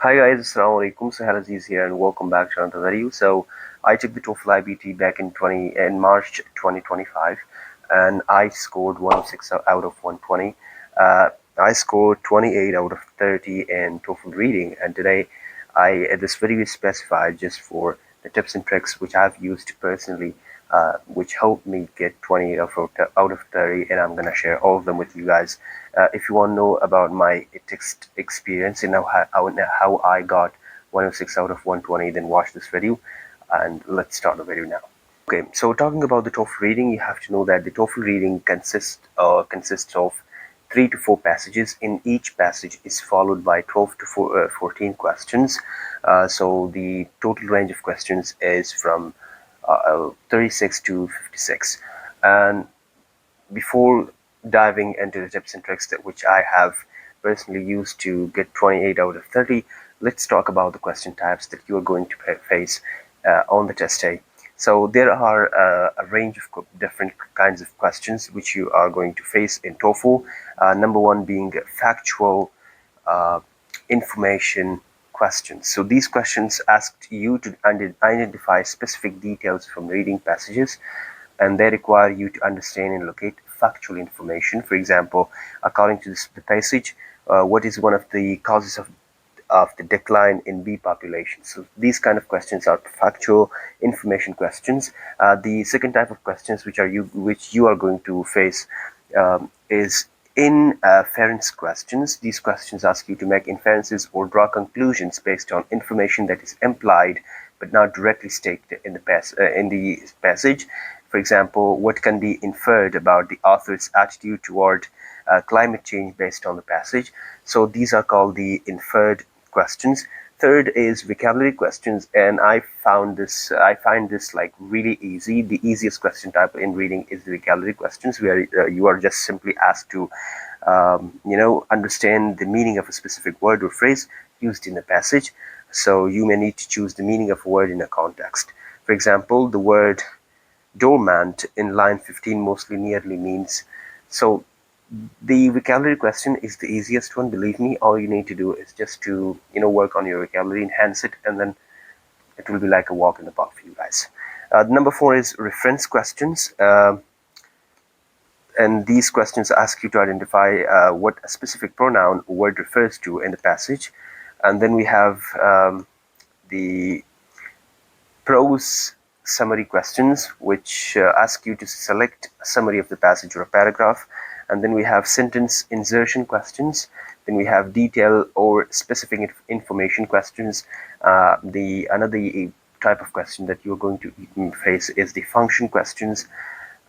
Hi guys, Assalamu alaikum. Sohail Aziz here, and welcome back to another video. So I took the Toefl IBT back in March 2025, and I scored 106 out of 120. Uh, I scored 28 out of 30 in Toefl reading, and today this video is specified just for the tips and tricks which I've used personally, which helped me get 20 out of 30, and I'm gonna share all of them with you guys. If you want to know about my text experience and how I got 106 out of 120, then watch this video, and let's start the video now. Okay, so talking about the TOEFL reading, you have to know that the TOEFL reading consists of 3 to 4 passages. In each passage is followed by 12 to 14 questions. So the total range of questions is from 36 to 56. And before diving into the tips and tricks which I have personally used to get 28 out of 30, let's talk about the question types that you are going to face on the test day. So there are a range of different kinds of questions which you are going to face in TOEFL. Number one being factual uh, information questions. So these questions asked you to identify specific details from reading passages, and they require you to understand and locate factual information. For example, according to the passage, what is one of the causes of the decline in bee population? So these kind of questions are factual information questions. The second type of questions which you are going to face is inference questions. These questions ask you to make inferences or draw conclusions based on information that is implied but not directly stated in the passage. For example, what can be inferred about the author's attitude toward climate change based on the passage? So these are called the inferred questions. Third is vocabulary questions, and I find this like really easy. The easiest question type in reading is the vocabulary questions, where you are just simply asked to understand the meaning of a specific word or phrase used in the passage. So you may need to choose the meaning of a word in a context. For example, the word dormant in line 15 mostly nearly means. So the vocabulary question is the easiest one, believe me. All you need to do is just to work on your vocabulary, enhance it, and then it will be like a walk in the park for you guys. Number 4 is reference questions, and these questions ask you to identify what a specific pronoun or word refers to in the passage. And then we have the prose summary questions, which ask you to select a summary of the passage or a paragraph. And then we have sentence insertion questions. Then we have detail or specific information questions. Another type of question that you're going to face is the function questions.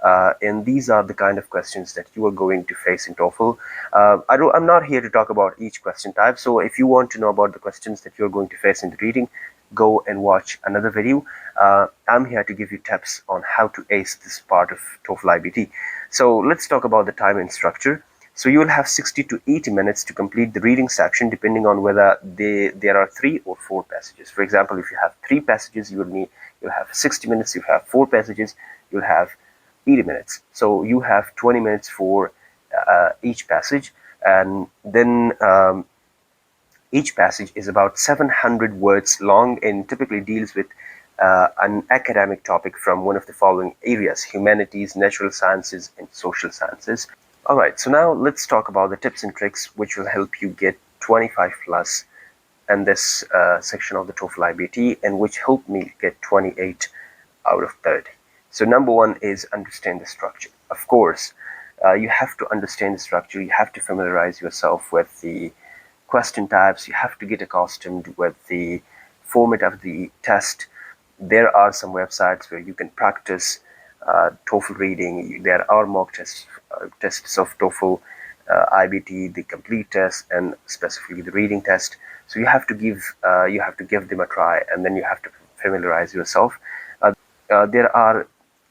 And these are the kind of questions that you are going to face in TOEFL. I'm not here to talk about each question type. So if you want to know about the questions that you're going to face in the reading, go and watch another video. I'm here to give you tips on how to ace this part of TOEFL IBT. So let's talk about the time and structure. So you will have 60 to 80 minutes to complete the reading section, depending on whether there are 3 or 4 passages. For example, if you have 3 passages, you'll have 60 minutes. If you have 4 passages, you'll have 80 minutes. So you have 20 minutes for each passage, and then each passage is about 700 words long and typically deals with an academic topic from one of the following areas: humanities, natural sciences, and social sciences. Alright, so now let's talk about the tips and tricks which will help you get 25 plus in this section of the TOEFL IBT, and which helped me get 28 out of 30. So number 1 is understand the structure. Of course, you have to understand the structure. You have to familiarize yourself with the question types. You have to get accustomed with the format of the test. There are some websites where you can practice TOEFL reading. There are mock tests of TOEFL IBT, the complete test, and specifically the reading test. So you have to give them a try, and then you have to familiarize yourself. There are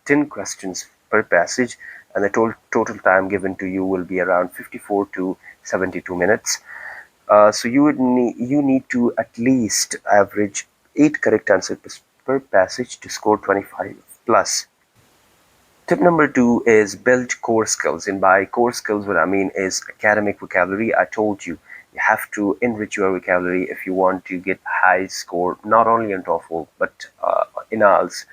10 questions per passage, and the total time given to you will be around 54 to 72 minutes. So you need to at least average 8 correct answers per passage to score 25 plus. Tip number 2 is build core skills, and by core skills what I mean is academic vocabulary. I told you You have to enrich your vocabulary if you want to get high score, not only on TOEFL, but in IELTS,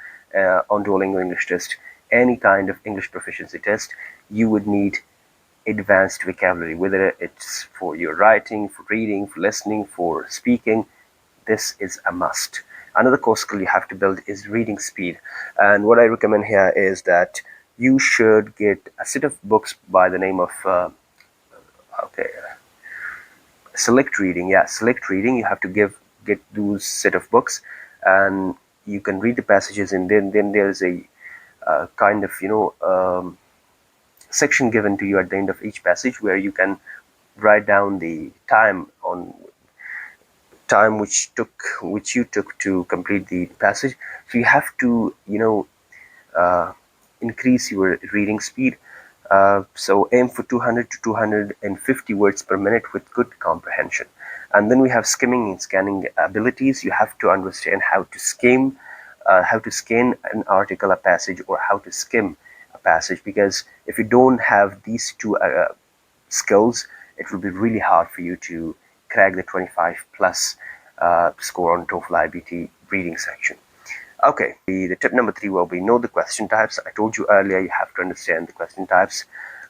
on Duolingo English test, any kind of English proficiency test. You would need advanced vocabulary, whether it's for your writing, for reading, for listening, for speaking. This is a must. Another core skill you have to build is reading speed. And what I recommend here is that you should get a set of books by the name of okay, select reading. Yeah, select reading. You have to get those set of books, and you can read the passages, and then there's a kind of section given to you at the end of each passage where you can write down the time which you took to complete the passage. So you have to uh, increase your reading speed. So aim for 200 to 250 words per minute with good comprehension. And then we have skimming and scanning abilities. You have to understand how to scan an article, a passage, or how to skim a passage, because if you don't have these two skills, it will be really hard for you to crack the 25 plus score on TOEFL IBT reading section. Okay, the tip number 3 will be know the question types. I told you earlier you have to understand the question types.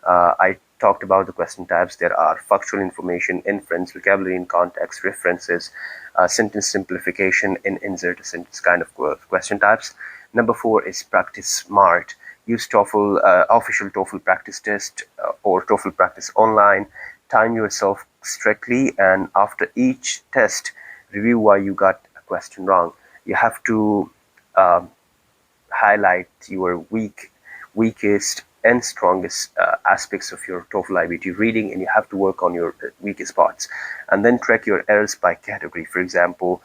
I talked about the question types. There are factual information, inference, vocabulary in context, references, sentence simplification, and insert a sentence kind of question types. Number 4 is practice smart. Use TOEFL, official TOEFL practice test or TOEFL practice online. Time yourself strictly, and after each test, review why you got a question wrong. You have to highlight your weakest and strongest aspects of your TOEFL IBT reading, and you have to work on your weakest spots. And then track your errors by category. For example,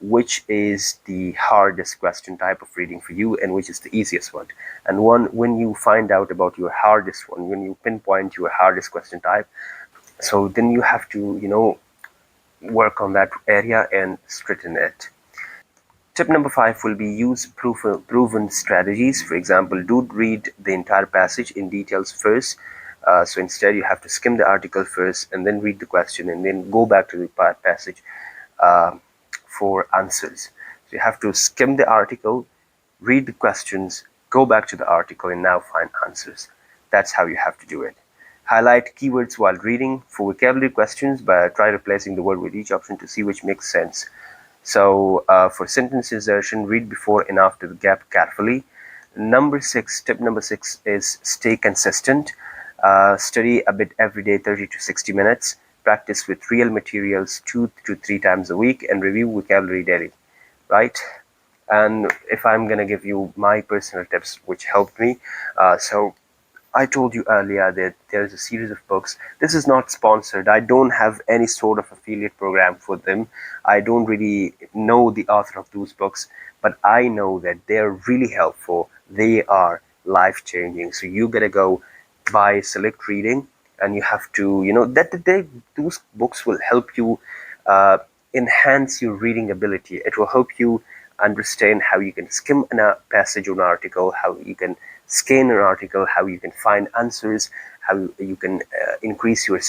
which is the hardest question type of reading for you, and which is the easiest one. And when you find out about your hardest one, when you pinpoint your hardest question type, so then you have to work on that area and straighten it. Tip number 5 will be use proven strategies. For example, don't read the entire passage in details first. So instead, you have to skim the article first and then read the question and then go back to the passage for answers. So you have to skim the article, read the questions, go back to the article, and now find answers. That's how you have to do it. Highlight keywords while reading. For vocabulary questions, try replacing the word with each option to see which makes sense. So for sentence insertion, read before and after the gap carefully. Tip number 6 is stay consistent. Study a bit every day, 30 to 60 minutes. Practice with real materials 2 to 3 times a week, and review vocabulary daily, right? And if I'm gonna give you my personal tips which helped me, so I told you earlier that there is a series of books. This is not sponsored. I don't have any sort of affiliate program for them. I don't really know the author of those books, but I know that they're really helpful. They are life-changing. So you gotta go buy select reading, and you have to, those books will help you enhance your reading ability. It will help you understand how you can skim a passage or an article, how you can scan an article, how you can find answers, how you can increase your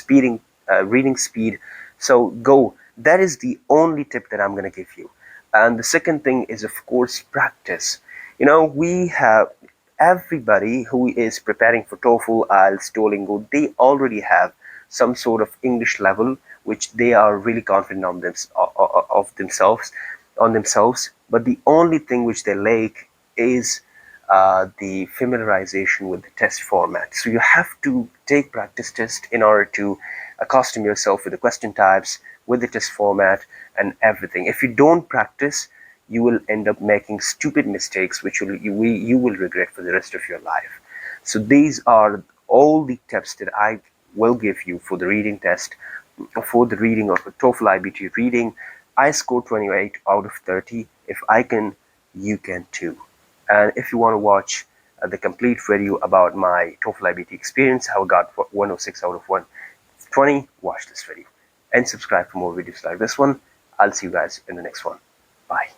reading speed. So go. That is the only tip that I'm going to give you. And the second thing is, of course, practice. We have everybody who is preparing for TOEFL, IELTS, Duolingo, they already have some sort of English level which they are really confident on themselves. But the only thing which they lack is the familiarization with the test format. So you have to take practice test in order to accustom yourself with the question types, with the test format, and everything. If you don't practice, you will end up making stupid mistakes which you will regret for the rest of your life. So these are all the tips that I will give you for the reading test, for the reading of the TOEFL IBT reading. I scored 28 out of 30. If I can, you can too. And if you want to watch the complete video about my TOEFL IBT experience, how I got 106 out of 120, watch this video and subscribe for more videos like this one. I'll see you guys in the next one. Bye.